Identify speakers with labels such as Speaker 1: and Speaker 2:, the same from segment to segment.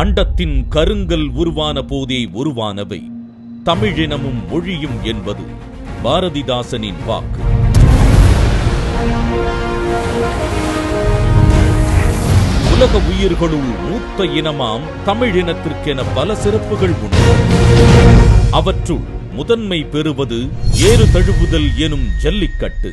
Speaker 1: அண்டத்தின் கருங்கல் உருவான போதே உருவானவை தமிழினமும் மொழியும் என்பது பாரதிதாசனின் வாக்கு. உலக உயிர்களுள் மூத்த இனமாம் தமிழினத்திற்கென பல சிறப்புகள் உண்டு. அவற்றுள் முதன்மை பெறுவது ஏறு தழுவுதல் எனும் ஜல்லிக்கட்டு.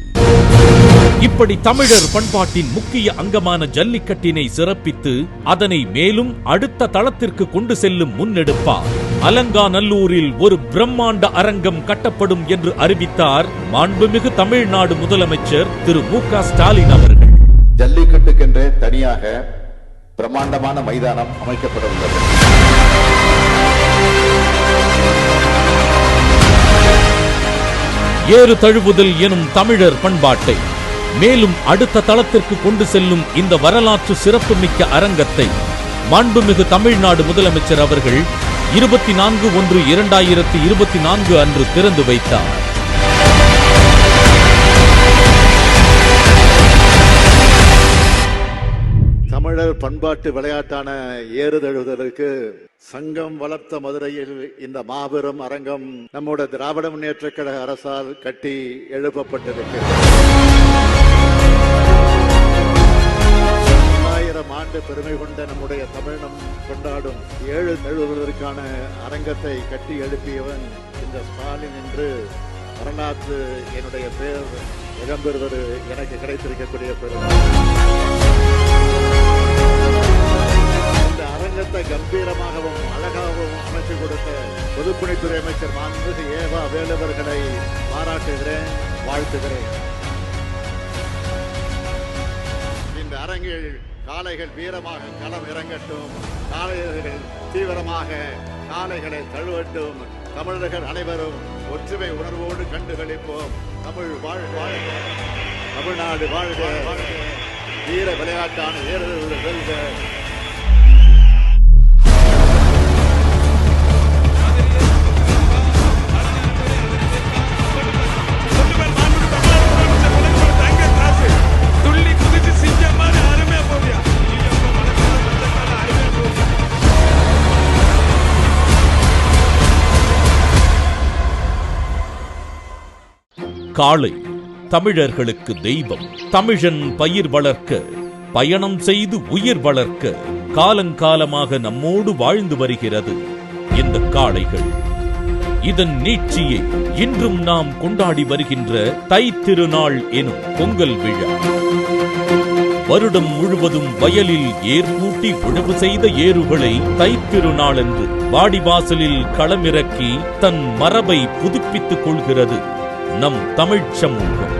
Speaker 1: இப்படி தமிழர் பண்பாட்டின் முக்கிய அங்கமான ஜல்லிக்கட்டினை சிறப்பித்து அதனை மேலும் அடுத்த தளத்திற்கு கொண்டு செல்லும் முன்னெடுப்பார் அலங்காநல்லூரில் ஒரு பிரம்மாண்ட அரங்கம் கட்டப்படும் என்று அறிவித்தார் மாண்புமிகு தமிழ்நாடு முதலமைச்சர் திரு மு.க. ஸ்டாலின் அவர்கள்.
Speaker 2: ஜல்லிக்கட்டுக்கென்றே தனியாக பிரம்மாண்டமான மைதானம் அமைக்கப்பட உள்ளது.
Speaker 1: ஏறு தழுவுதல் எனும் தமிழர் பண்பாட்டை மேலும் அடுத்த தளத்திற்கு கொண்டு செல்லும் இந்த வரலாற்று சிறப்புமிக்க அரங்கத்தை மாண்புமிகு தமிழ்நாடு முதலமைச்சர் அவர்கள் 24/1/2024 அன்று திறந்து வைத்தார்.
Speaker 2: தமிழர் பண்பாட்டு விளையாட்டான ஏறுதழுவுதலுக்கு சங்கம் வளர்த்த மதுரையில் இந்த மாபெரும் அரங்கம் நம்முடைய திராவிட முன்னேற்ற கழக அரசால் கட்டி எழுப்பப்பட்டிருக்கிறது. 1000 ஆண்டு பெருமை கொண்ட நம்முடைய தமிழினம் கொண்டாடும் ஏழு தழுவுவதற்கான அரங்கத்தை கட்டி எழுப்பியவன் இந்த ஸ்டாலின் என்று வரலாற்று என்னுடைய பெயர் இடம்பெறுவது எனக்கு கிடைத்திருக்கக்கூடிய பெருமை. இந்த அரங்கத்தை கம்பீரமாகவும் அழகாகவும் அமைத்து கொடுத்த பொதுப்பணித்துறை அமைச்சர் மாண்புமிகு ஏவா வேலுவர்களை பாராட்டுகிறேன், வாழ்த்துகிறேன். இந்த அரங்கில் காளைகள் வீரமாக களம் இறங்கட்டும், காளையர்கள் தீவிரமாக காளைகளை தழுவட்டும். தமிழர்கள் அனைவரும் ஒற்றுமை உணர்வோடு கண்டுகளிப்போம். தமிழ் வாழ்க, தமிழ்நாடு வாழ்க, வீர விளையாட்டான ஏறுதழுவுதல் வெல்க.
Speaker 1: காளை தமிழர்களுக்கு தெய்வம். தமிழன் பயிர் வளர்க்க பயணம் செய்து உயிர் வளர்க்க காலங்காலமாக நம்மோடு வாழ்ந்து வருகிறது இந்த காளைகள். இதன் நீட்சியை இன்றும் நாம் கொண்டாடி வருகின்ற தை திருநாள் எனும் பொங்கல் விழா. வருடம் முழுவதும் வயலில் ஏற்பூட்டி உழவு செய்த ஏறுகளை தைத்திருநாள் என்று வாடிவாசலில் களமிறக்கி தன் மரபை புதுப்பித்துக் கொள்கிறது நம் தமிழ்ச் சமூகம்.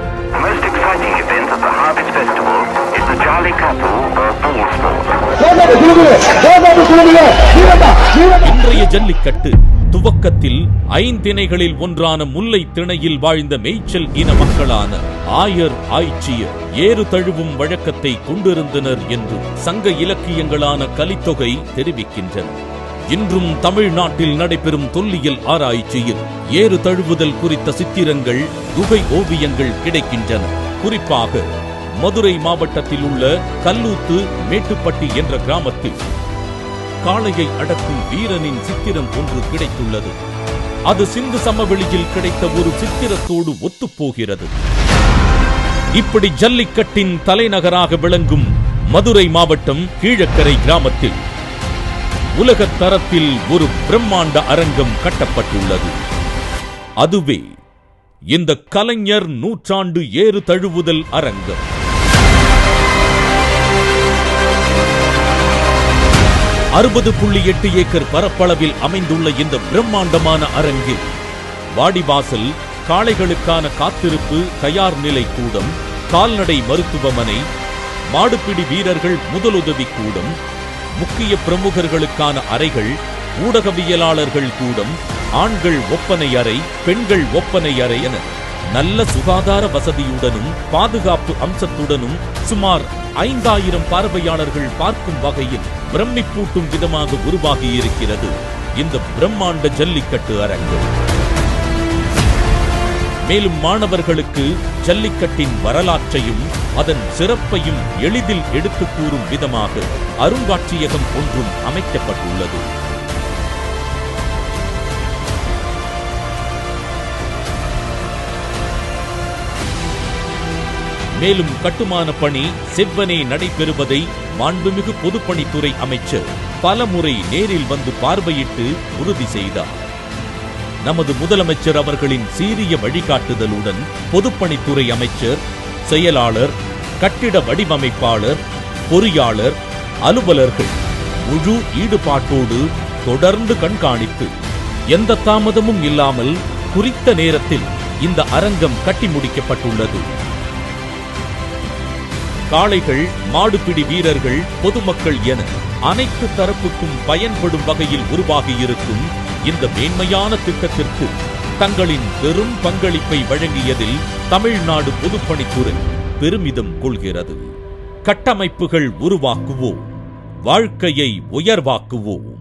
Speaker 1: இன்றைய ஜல்லிக்கட்டு துவக்கத்தில் ஐந்திணைகளில் ஒன்றான முல்லை திணையில் வாழ்ந்த மேய்ச்சல் இன மக்களான ஆயர் ஆய்ச்சியர் ஏறு தழுவும் வழக்கத்தை கொண்டிருந்தனர் என்று சங்க இலக்கியங்களான கலித்தொகை தெரிவிக்கின்றன. இன்றும் தமிழ்நாட்டில் நடைபெறும் தொல்லியல் ஆராய்ச்சியில் ஏறு தழுவுதல் குறித்த சித்திரங்கள், குகை ஓவியங்கள் கிடைக்கின்றன. குறிப்பாக மதுரை மாவட்டத்தில் உள்ள கல்லூத்து மேட்டுப்பட்டி என்ற கிராமத்தில் காளையை அடக்கும் வீரனின் சித்திரம் ஒன்று கிடைத்துள்ளது. அது சிந்து சமவெளியில் கிடைத்த ஒரு சித்திரத்தோடு ஒத்துப்போகிறது. இப்படி ஜல்லிக்கட்டின் தலைநகராக விளங்கும் மதுரை மாவட்டம் கீழக்கரை கிராமத்தில் உலகத் தரத்தில் ஒரு பிரம்மாண்ட அரங்கம் கட்டப்பட்டுள்ளது. அதுவே இந்த கலைஞர் நூற்றாண்டு ஏறு தழுவுதல் அரங்கம். $60.8 ஏக்கர் பரப்பளவில் அமைந்துள்ள இந்த பிரம்மாண்டமான அரங்கில் வாடிவாசல், காளைகளுக்கான காத்திருப்பு தயார் நிலை கூடம், கால்நடை மருத்துவமனை, மாடுபிடி வீரர்கள் முதலுதவி கூடம், முக்கிய பிரமுகர்களுக்கான அறைகள், ஊடகவியலாளர்கள் கூடம், ஆண்கள் ஒப்பனை அறை, பெண்கள் ஒப்பனை அறை என நல்ல சுகாதார வசதியுடனும் பாதுகாப்பு அம்சத்துடனும் சுமார் 5000 பார்வையாளர்கள் பார்க்கும் வகையில் பிரமிப்பூட்டும் விதமாக உருவாகியிருக்கிறது இந்த பிரம்மாண்ட ஜல்லிக்கட்டு அரங்கு. மேலும் மாணவர்களுக்கு ஜல்லிக்கட்டின் வரலாற்றையும் அதன் சிறப்பையும் எளிதில் எடுத்துக் கூறும் விதமாக அருங்காட்சியகம் ஒன்றும் அமைக்கப்பட்டுள்ளது. மேலும் கட்டுமான பணி செவ்வனே நடைபெறுவதை மாண்புமிகு பொதுப்பணித்துறை அமைச்சர் பலமுறை நேரில் வந்து பார்வையிட்டு உறுதி செய்தார். நமது முதலமைச்சர் அவர்களின் சீரிய வழிகாட்டுதலுடன் பொதுப்பணித்துறை அமைச்சர், செயலாளர், கட்டிட வடிவமைப்பாளர், பொறியாளர், அலுவலர்கள் முழு ஈடுபாட்டோடு தொடர்ந்து கண்காணித்து எந்த தாமதமும் இல்லாமல் குறித்த நேரத்தில் இந்த அரங்கம் கட்டி முடிக்கப்பட்டுள்ளது. காளைகள், மாடுபிடி வீரர்கள், பொதுமக்கள் என அனைத்து தரப்புக்கும் பயன்படும் வகையில் உருவாகியிருக்கும் இந்த மேன்மையான திட்டத்திற்கு தங்களின் பெரும் பங்களிப்பை வழங்கியதில் தமிழ்நாடு பொதுப்பணித்துறை பெருமிதம் கொள்கிறது. கட்டமைப்புகள் உருவாக்குவோம், வாழ்க்கையை உயர்வாக்குவோம்.